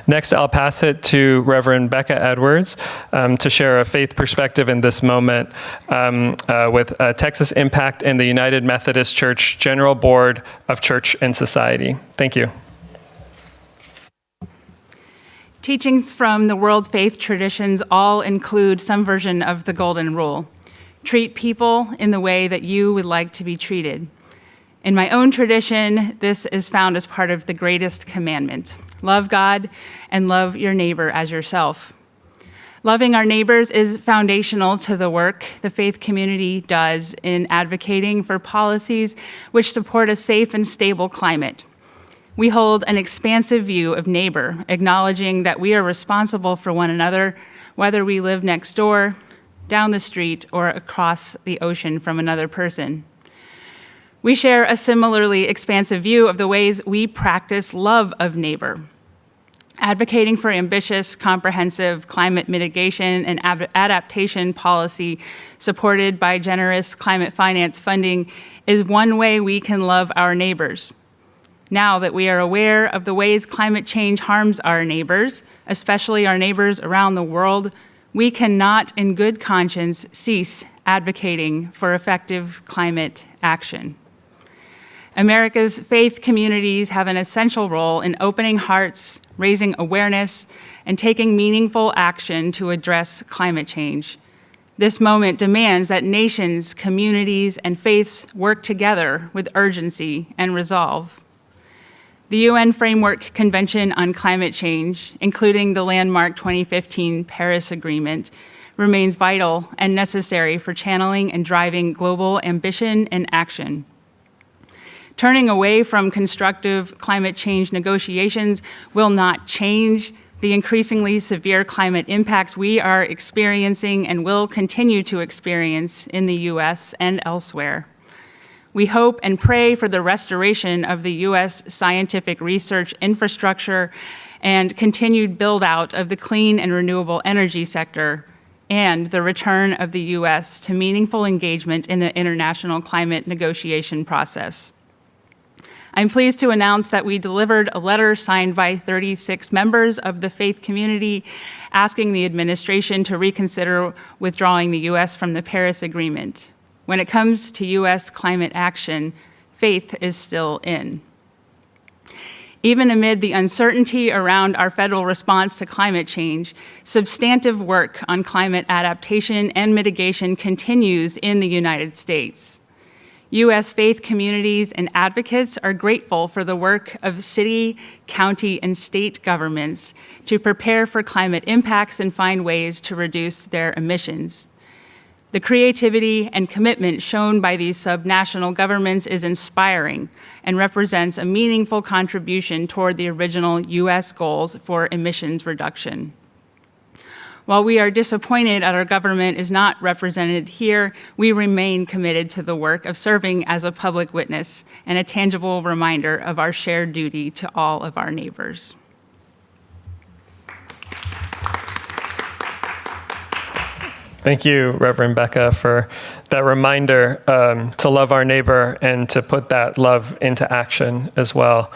Next, I'll pass it to Reverend Becca Edwards to share a faith perspective in this moment with Texas Impact and the United Methodist Church General Board of Church and Society. Thank you. Teachings from the world's faith traditions all include some version of the Golden Rule. Treat people in the way that you would like to be treated. In my own tradition, this is found as part of the greatest commandment. Love God and love your neighbor as yourself. Loving our neighbors is foundational to the work the faith community does in advocating for policies which support a safe and stable climate. We hold an expansive view of neighbor, acknowledging that we are responsible for one another, whether we live next door, down the street, or across the ocean from another person. We share a similarly expansive view of the ways we practice love of neighbor. Advocating for ambitious, comprehensive climate mitigation and adaptation policy supported by generous climate finance funding is one way we can love our neighbors. Now that we are aware of the ways climate change harms our neighbors, especially our neighbors around the world, we cannot in good conscience cease advocating for effective climate action. America's faith communities have an essential role in opening hearts, raising awareness, and taking meaningful action to address climate change. This moment demands that nations, communities, and faiths work together with urgency and resolve. The UN Framework Convention on Climate Change, including the landmark 2015 Paris Agreement, remains vital and necessary for channeling and driving global ambition and action. Turning away from constructive climate change negotiations will not change the increasingly severe climate impacts we are experiencing and will continue to experience in the US and elsewhere. We hope and pray for the restoration of the U.S. scientific research infrastructure and continued build-out of the clean and renewable energy sector, and the return of the U.S. to meaningful engagement in the international climate negotiation process. I'm pleased to announce that we delivered a letter signed by 36 members of the faith community asking the administration to reconsider withdrawing the U.S. from the Paris Agreement. When it comes to U.S. climate action, faith is still in. Even amid the uncertainty around our federal response to climate change, substantive work on climate adaptation and mitigation continues in the United States. U.S. faith communities and advocates are grateful for the work of city, county, and state governments to prepare for climate impacts and find ways to reduce their emissions. The creativity and commitment shown by these subnational governments is inspiring and represents a meaningful contribution toward the original U.S. goals for emissions reduction. While we are disappointed that our government is not represented here, we remain committed to the work of serving as a public witness and a tangible reminder of our shared duty to all of our neighbors. Thank you, Reverend Becca, for that reminder to love our neighbor and to put that love into action as well.